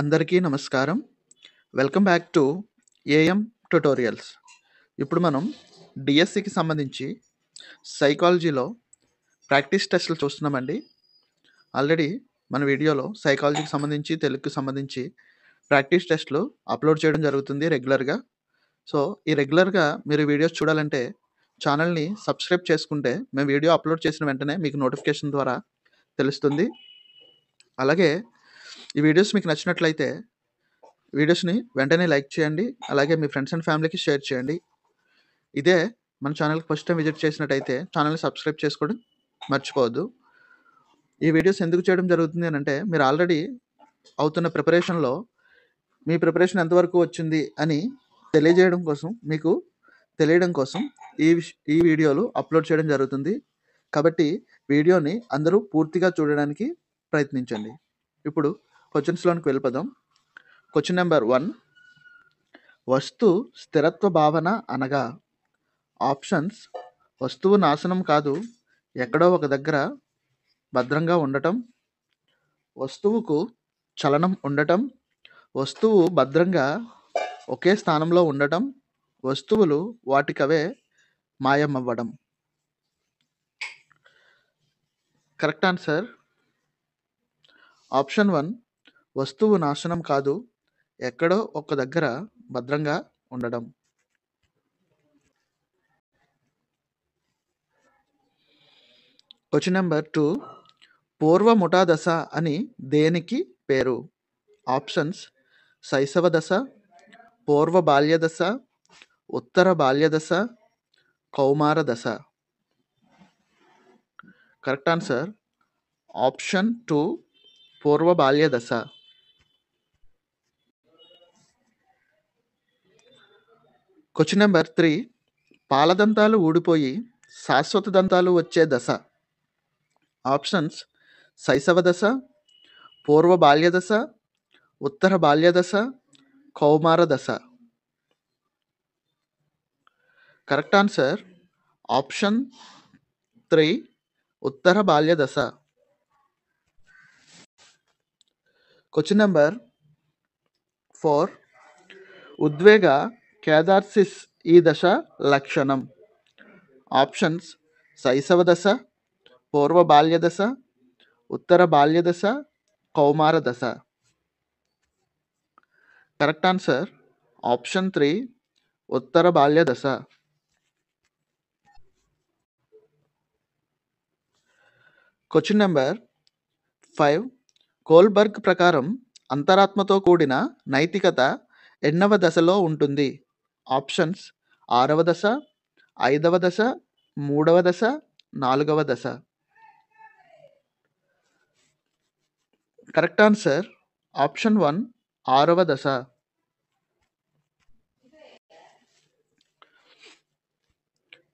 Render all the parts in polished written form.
అందరికీ నమస్కారం. Welcome back to AM tutorials. ఇప్పుడు మనం డిఎస్సికి సంబంధించి సైకాలజీలో ప్రాక్టీస్ టెస్టులు చూస్తున్నామండి. ఆల్రెడీ మన వీడియోలో సైకాలజీకి సంబంధించి, తెలుగుకి సంబంధించి ప్రాక్టీస్ టెస్టులు అప్లోడ్ చేయడం జరుగుతుంది రెగ్యులర్గా. సో, ఈ రెగ్యులర్గా మీరు వీడియోస్ చూడాలంటే ఛానల్ని సబ్స్క్రైబ్ చేసుకుంటే మేము వీడియో అప్లోడ్ చేసిన వెంటనే మీకు నోటిఫికేషన్ ద్వారా తెలుస్తుంది. అలాగే ఈ వీడియోస్ మీకు నచ్చినట్లయితే వీడియోస్ని వెంటనే లైక్ చేయండి. అలాగే మీ ఫ్రెండ్స్ అండ్ ఫ్యామిలీకి షేర్ చేయండి. ఇదే మన ఛానల్కి ఫస్ట్ టైం విజిట్ చేసినట్టయితే ఛానల్ని సబ్స్క్రైబ్ చేసుకోవడం మర్చిపోవద్దు. ఈ వీడియోస్ ఎందుకు చేయడం జరుగుతుంది అని అంటే, మీరు ఆల్రెడీ అవుతున్న ప్రిపరేషన్లో మీ ప్రిపరేషన్ ఎంతవరకు వచ్చింది అని తెలియజేయడం కోసం, మీకు తెలియడం కోసం ఈ వీడియోలు అప్లోడ్ చేయడం జరుగుతుంది. కాబట్టి వీడియోని అందరూ పూర్తిగా చూడడానికి ప్రయత్నించండి. ఇప్పుడు క్వశ్చన్స్లోనికి వెళ్ళిపోదాం. క్వశ్చన్ నెంబర్ 1, వస్తు స్థిరత్వ భావన అనగా? ఆప్షన్స్: వస్తువు నాశనం కాదు, ఎక్కడో ఒక దగ్గర భద్రంగా ఉండటం, వస్తువుకు చలనం ఉండటం, వస్తువు భద్రంగా ఒకే స్థానంలో ఉండటం, వస్తువులు వాటికవే మాయమవ్వడం. కరెక్ట్ ఆన్సర్ ఆప్షన్ 1, వస్తువు నాశనం కాదు, ఎక్కడో ఒక దగ్గర భద్రంగా ఉండడం. క్వశ్చన్ నెంబర్ 2, పూర్వ ముఠా దశ అని దేనికి పేరు? ఆప్షన్స్: శైశవ దశ, పూర్వ బాల్య దశ, ఉత్తర బాల్య దశ, కౌమార దశ. కరెక్ట్ ఆన్సర్ ఆప్షన్ 2, పూర్వ బాల్య దశ. క్వశ్చన్ నెంబర్ 3, పాలదంతాలు ఊడిపోయి శాశ్వత దంతాలు వచ్చే దశ. ఆప్షన్స్: శైశవ దశ, పూర్వ బాల్య దశ, ఉత్తర బాల్య దశ, కౌమార దశ. కరెక్ట్ ఆన్సర్ ఆప్షన్ 3, ఉత్తర బాల్య దశ. క్వశ్చన్ నెంబర్ 4, ఉద్వేగ క్యాథార్సిస్ ఈ దశ లక్షణం. ఆప్షన్స్: శైశవ దశ, పూర్వ బాల్య దశ, ఉత్తర బాల్య దశ, కౌమార దశ. కరెక్ట్ ఆన్సర్ ఆప్షన్ 3, ఉత్తర బాల్య దశ. క్వశ్చన్ నెంబర్ 5, కోల్బర్గ్ ప్రకారం అంతరాత్మతో కూడిన నైతికత ఎన్నవ దశలో ఉంటుంది? ఆప్షన్స్: 6వ దశ, 5వ దశ, 3వ దశ, 4వ దశ. కరెక్ట్ ఆన్సర్ ఆప్షన్ 1, 6వ దశ.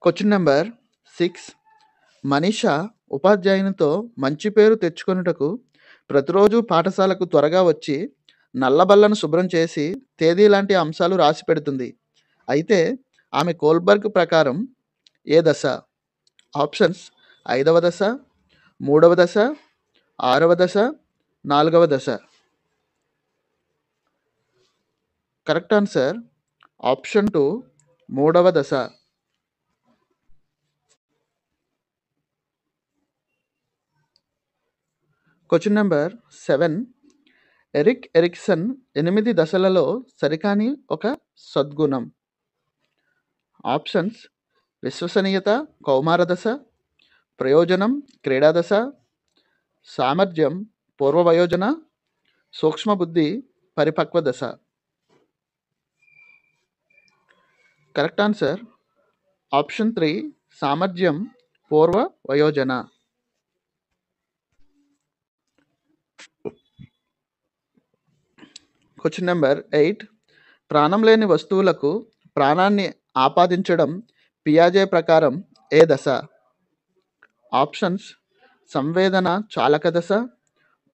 క్వశ్చన్ నెంబర్ 6, మనీష ఉపాధ్యాయునితో మంచి పేరు తెచ్చుకొనుటకు ప్రతిరోజు పాఠశాలకు త్వరగా వచ్చి నల్లబల్లను శుభ్రం చేసి తేదీ లాంటి అంశాలు రాసి పెడుతుంది. అయితే ఆమె కోల్బర్గ్ ప్రకారం ఏ దశ? ఆప్షన్స్: 5వ దశ, 3వ దశ, 6వ దశ, 4వ దశ. కరెక్ట్ ఆన్సర్ ఆప్షన్ 2, 3వ దశ. క్వశ్చన్ నెంబర్ 7, ఎరిక్ ఎరిక్సన్ 8 దశలలో సరికాని ఒక సద్గుణం. ఆప్షన్స్: విశ్వసనీయత కౌమార దశ, ప్రయోజనం క్రీడా దశ, సామర్థ్యం పూర్వ వయోజన, సూక్ష్మబుద్ధి పరిపక్వ దశ. కరెక్ట్ ఆన్సర్ ఆప్షన్ 3, సామర్థ్యం పూర్వ వయోజన. క్వశ్చన్ నెంబర్ 8, ప్రాణం లేని వస్తువులకు ప్రాణాన్ని ఆపాదించడం పియాజే ప్రకారం ఏ దశ? ఆప్షన్స్: సంవేదన చాలక దశ,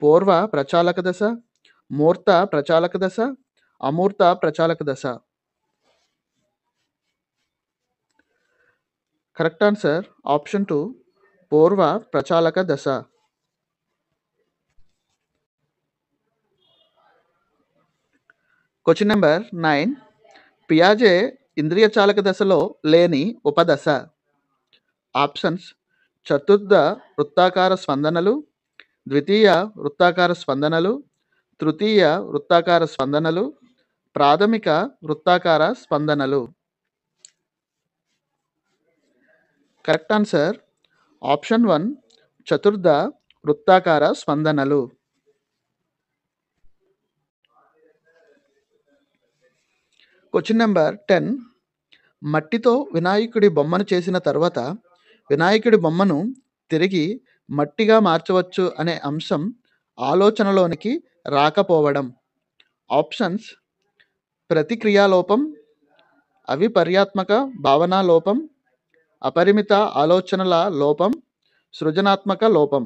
పూర్వ ప్రచాలక దశ, మూర్త ప్రచాలక దశ, అమూర్త ప్రచాలక దశ. కరెక్ట్ ఆన్సర్ ఆప్షన్ 2, పూర్వ ప్రచాలక దశ. Question number 9. పియాజే ఇంద్రియ చాలక దశలో లేని ఉపదశ. ఆప్షన్స్: చతుర్థ వృత్తాకార స్పందనలు, ద్వితీయ వృత్తాకార స్పందనలు, తృతీయ వృత్తాకార స్పందనలు, ప్రాథమిక వృత్తాకార స్పందనలు. కరెక్ట్ ఆన్సర్ ఆప్షన్ 1, చతుర్థ వృత్తాకార స్పందనలు. Question number 10. మట్టితో వినాయకుడి బొమ్మను చేసిన తర్వాత వినాయకుడి బొమ్మను తిరిగి మట్టిగా మార్చవచ్చు అనే అంశం ఆలోచనలోనికి రాకపోవడం. ఆప్షన్స్: ప్రతిక్రియాలోపం, అవిపర్యాత్మక భావనా లోపం, అపరిమిత ఆలోచనల లోపం, సృజనాత్మక లోపం.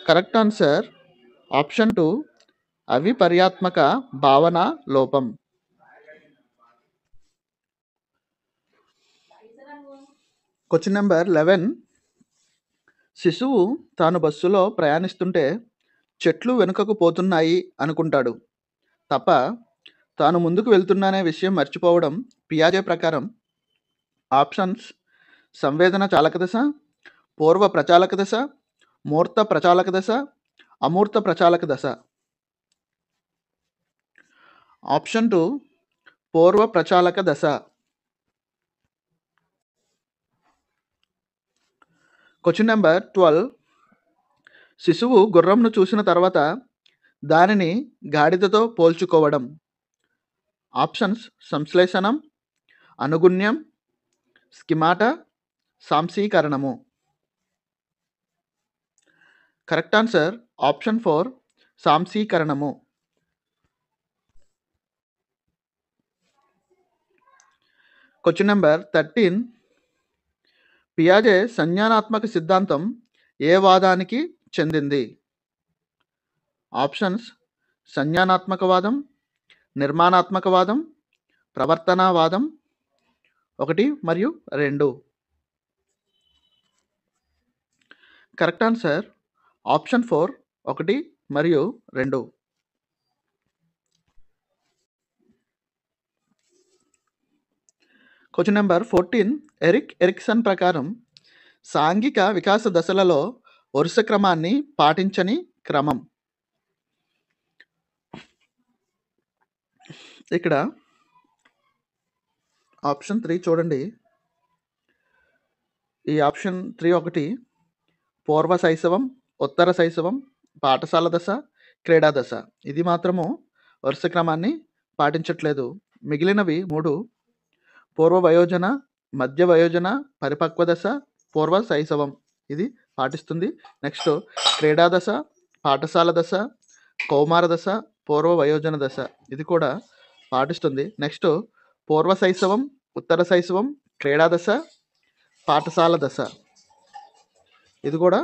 కరెక్ట్ ఆన్సర్ ఆప్షన్ 2, అవిపర్యాత్మక భావన లోపం. Question number 11. శిశువు తాను బస్సులో ప్రయాణిస్తుంటే చెట్లు వెనుకకు పోతున్నాయి అనుకుంటాడు తప్ప తాను ముందుకు వెళ్తున్నానే విషయం మర్చిపోవడం పియాజే ప్రకారం. ఆప్షన్స్: సంవేదన చాలక దశ, పూర్వ ప్రచాలక దశ, మూర్త ప్రచాలక దశ, అమూర్త ప్రచాలక దశ. ఆప్షన్ 2, పూర్వ ప్రచాలక దశ. Question number 12. శిశువు గుర్రంను చూసిన తర్వాత దానిని గాడిదతో పోల్చుకోవడం. ఆప్షన్స్: సంశ్లేషణం, అనుగుణ్యం, స్కిమాటా, సాంశీకరణము. కరెక్ట్ ఆన్సర్ ఆప్షన్ 4, సాంశీకరణము. Question number 13. పియాజే సంజ్ఞానాత్మక సిద్ధాంతం ఏ వాదానికి చెందింది? ఆప్షన్స్: సంజ్ఞానాత్మకవాదం, నిర్మాణాత్మకవాదం, ప్రవర్తనవాదం. 1 మరియు 2. కరెక్ట్ ఆన్సర్ ఆప్షన్ 4, 1 మరియు 2. Question number 14. ఎరిక్ ఎరిక్సన్ ప్రకారం సాంఘిక వికాస దశలలో వరుస క్రమాన్ని పాటించని క్రమం. ఇక్కడ ఆప్షన్ 3 చూడండి. ఈ ఆప్షన్ 3 ఒకటి పూర్వ శైశవం, ఉత్తర శైశవం, పాఠశాల దశ, క్రీడా దశ. ఇది మాత్రము వరుస క్రమాన్ని పాటించట్లేదు. మిగిలినవి 3 పూర్వ వయోజన, మధ్య వయోజన, పరిపక్వ దశ, పూర్వ శైశవం. ఇది పాటిస్తుంది. నెక్స్ట్ క్రీడా దశ, పాఠశాల దశ, కౌమార దశ, పూర్వ వయోజన దశ. ఇది కూడా పాటిస్తుంది. నెక్స్ట్ పూర్వ శైశవం, ఉత్తర శైశవం, క్రీడా దశ, పాఠశాల దశ. ఇది కూడా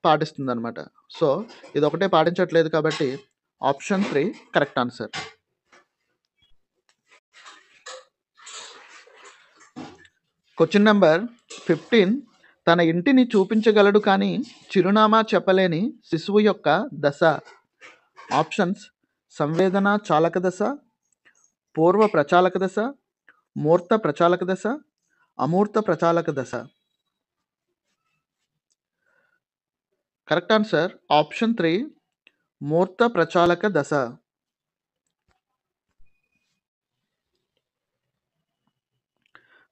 పాటిస్తుంది అనమాట. సో ఇది ఒకటే పాటించట్లేదు కాబట్టి option 3 correct answer. Question number 15. తన ఇంటిని చూపించగలడు కానీ చిరునామా చెప్పలేని శిశువు యొక్క దశ. ఆప్షన్స్: సంవేదన చాలక దశ, పూర్వ ప్రచాలక దశ, మూర్త ప్రచాలక దశ, అమూర్త ప్రచాలక దశ. కరెక్ట్ ఆన్సర్ ఆప్షన్ 3, మూర్త ప్రచాలక దశ.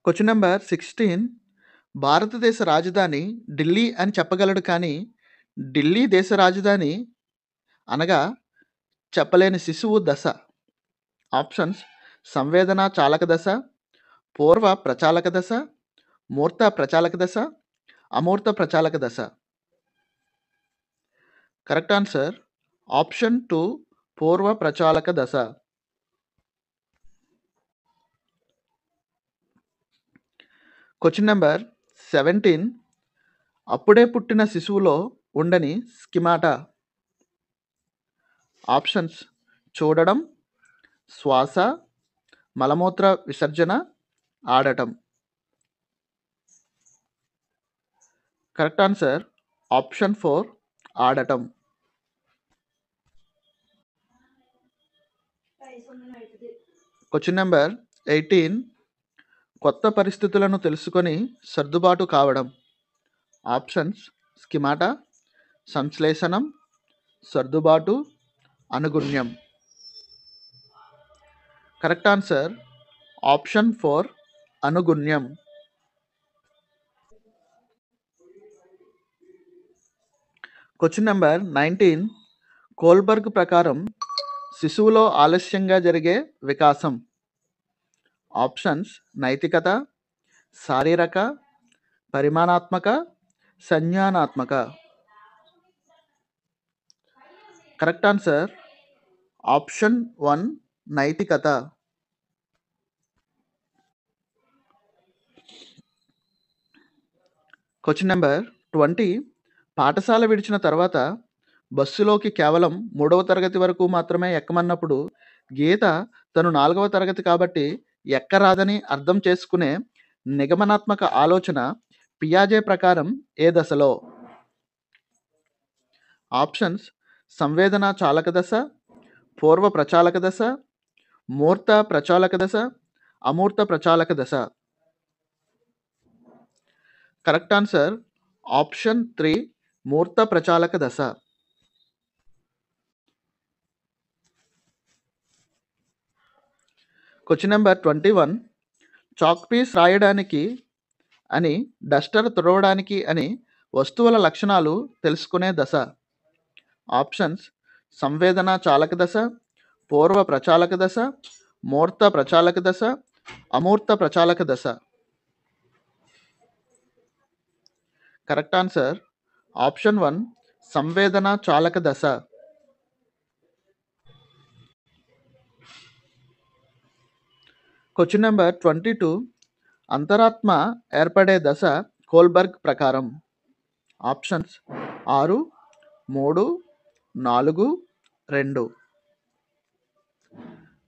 Question number 16. భారతదేశ రాజధాని ఢిల్లీ అని చెప్పగలడు కానీ ఢిల్లీ దేశ రాజధాని అనగా చెప్పలేని శిశువు దశ. ఆప్షన్స్: సంవేదన చాలక దశ, పూర్వ ప్రచాలక దశ, మూర్త ప్రచాలక దశ, అమూర్త ప్రచాలక దశ. కరెక్ట్ ఆన్సర్ ఆప్షన్ 2, పూర్వ ప్రచాలక దశ. Question number 17. అప్పుడే పుట్టిన శిశువులో ఉండని స్కిమాటా. ఆప్షన్స్: చూడడం, శ్వాస, మలమూత్ర విసర్జన, ఆడటం. కరెక్ట్ ఆన్సర్ ఆప్షన్ 4, ఆడటం. Question number 18. కొత్త పరిస్థితులను తెలుసుకొని సర్దుబాటు కావడం. ఆప్షన్స్: స్కిమాటా, సంశ్లేషణం, సర్దుబాటు, అనుగుణ్యం. కరెక్ట్ ఆన్సర్ ఆప్షన్ 4, అనుగుణ్యం. Question number 19. కోల్బర్గ్ ప్రకారం శిశువులో ఆలస్యంగా జరిగే వికాసం. ఆప్షన్స్: నైతికత, శారీరక, పరిమాణాత్మక, సంజ్ఞానాత్మక. కరెక్ట్ ఆన్సర్ ఆప్షన్ 1, నైతికత. Question number 20. పాఠశాల విడిచిన తర్వాత బస్సులోకి కేవలం 3వ తరగతి వరకు మాత్రమే ఎక్కమన్నప్పుడు గీత తను 4వ తరగతి కాబట్టి ఎక్కరాదని అర్థం చేసుకునే నిగమనాత్మక ఆలోచన పియాజే ప్రకారం ఏ దశలో? ఆప్షన్స్: సంవేదన చాలక దశ, పూర్వ ప్రచాలక దశ, మూర్త ప్రచాలక దశ, అమూర్త ప్రచాలక దశ. కరెక్ట్ ఆన్సర్ ఆప్షన్ 3, మూర్త ప్రచాలక దశ. Question number 21. చాక్ పీస్ రాయడానికి అని, డస్టర్ తుడవడానికి అని వస్తువుల లక్షణాలు తెలుసుకునే దశ. ఆప్షన్స్: సంవేదన చాలక దశ, పూర్వ ప్రచాలక దశ, మూర్త ప్రచాలక దశ, అమూర్త ప్రచాలక దశ. కరెక్ట్ ఆన్సర్ ఆప్షన్ 1, సంవేదన చాలక దశ. Question number 22. అంతరాత్మ ఏర్పడే దశ కోల్బర్గ్ ప్రకారం. Options: 6, 3, 4, 2.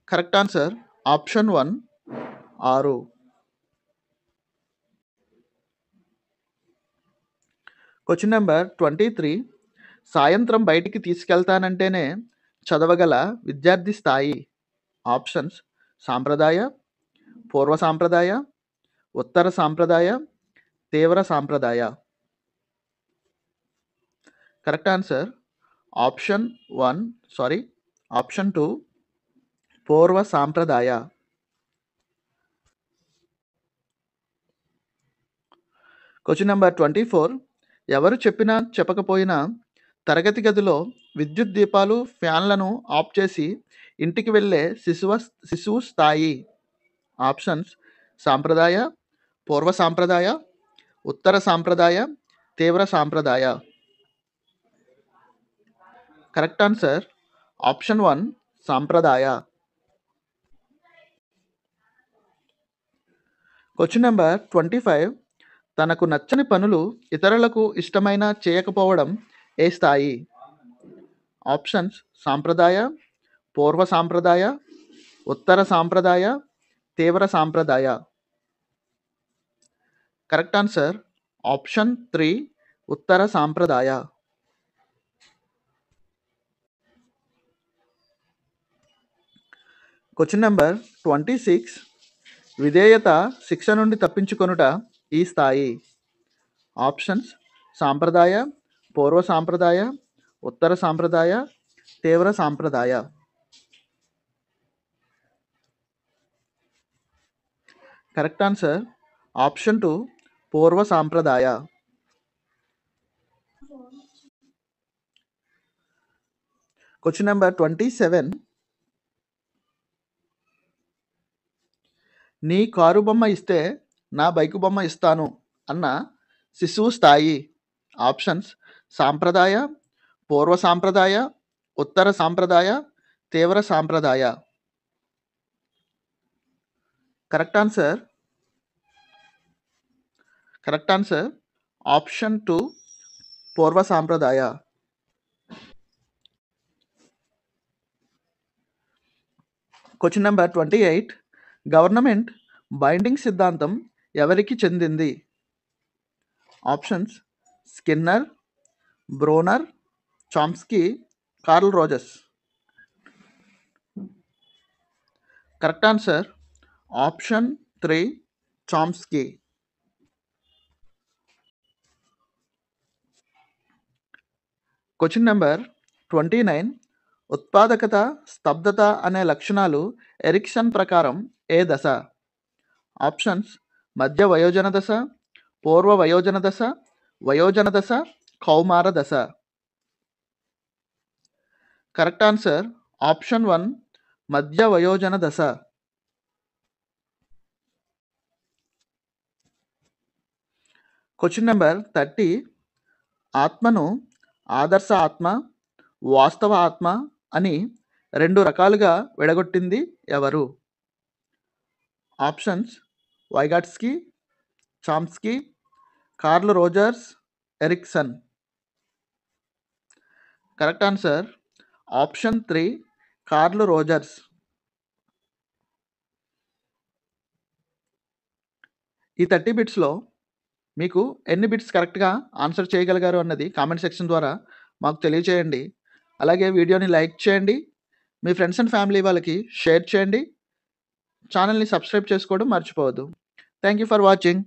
Correct answer option 1, 6. Question number 23. సాయంత్రం బయటికి తీసుకెళ్తానంటేనే చదవగల విద్యార్థి స్థాయి. ఆప్షన్స్: సాంప్రదాయ, పూర్వ సాంప్రదాయ, ఉత్తర సాంప్రదాయ, తీవ్ర సాంప్రదాయ. కరెక్ట్ ఆన్సర్ ఆప్షన్ 2, పూర్వ సాంప్రదాయ. Question number 24. ఎవరు చెప్పినా చెప్పకపోయినా తరగతి గదిలో విద్యుత్ దీపాలు, ఫ్యాన్లను ఆఫ్ చేసి ఇంటికి వెళ్ళే శిశువు స్థాయి. ఆప్షన్స్: సాంప్రదాయ, పూర్వ సాంప్రదాయ, ఉత్తర సాంప్రదాయ, తీవ్ర సాంప్రదాయ. కరెక్ట్ ఆన్సర్ ఆప్షన్ 1, సాంప్రదాయ. Question number 25. తనకు నచ్చని పనులు ఇతరులకు ఇష్టమైన చేయకపోవడం ఏ స్థాయి? ఆప్షన్స్: సాంప్రదాయ, పూర్వ సాంప్రదాయ, ఉత్తర సాంప్రదాయ, తీవ్ర సాంప్రదాయ. కరెక్ట్ ఆన్సర్ ఆప్షన్ 3, ఉత్తర సాంప్రదాయ. Question number 26. విధేయత శిక్ష నుండి తప్పించుకొనుట ఈ స్థాయి. ఆప్షన్స్: సాంప్రదాయ, పూర్వ సాంప్రదాయ, ఉత్తర సాంప్రదాయ, తీవ్ర సాంప్రదాయ. కరెక్ట్ ఆన్సర్ ఆప్షన్ 2, పూర్వ సాంప్రదాయ. Question number 27. నీ కారు బొమ్మ ఇస్తే నా బైకు బొమ్మ ఇస్తాను అన్న శిశువు స్థాయి. ఆప్షన్స్: సాంప్రదాయ, పూర్వ సాంప్రదాయ, ఉత్తర సాంప్రదాయ, తీవ్ర సాంప్రదాయ. కరెక్ట్ ఆన్సర్ ఆప్షన్ 2, పూర్వ సాంప్రదాయ. Question number 28. గవర్నమెంట్ బైండింగ్ సిద్ధాంతం ఎవరికి చెందింది? Options: Skinner, Bruner, Chomsky, Carl Rogers. Correct answer option 3 Chomsky. Question number 29. ఉత్పాదకత, స్తబ్దత అనే లక్షణాలు ఎరిక్సన్ ప్రకారం ఏ దశ? ఆప్షన్స్ మధ్య వయోజన దశ, పూర్వ వయోజన దశ, కౌమార దశ. కరెక్ట్ ఆన్సర్ ఆప్షన్ 1 మధ్య వయోజన దశ. Question number 30. ఆత్మను ఆదర్శ ఆత్మ, వాస్తవ ఆత్మ అని 2 రకాలుగా విడగొట్టింది ఎవరు? Options Vygotsky, Chomsky, Carl Rogers, Erikson. Correct answer option 3 Carl Rogers. ఈ 30 బిట్స్లో మీకు ఎన్ని బిట్స్ కరెక్ట్గా ఆన్సర్ చేయగలిగారు అన్నది కామెంట్ సెక్షన్ ద్వారా మాకు తెలియచేయండి. అలాగే వీడియోని లైక్ చేయండి, మీ ఫ్రెండ్స్ అండ్ ఫ్యామిలీ వాళ్ళకి షేర్ చేయండి, ఛానల్ని సబ్స్క్రైబ్ చేసుకోవడం మర్చిపోవద్దు. Thank you for watching.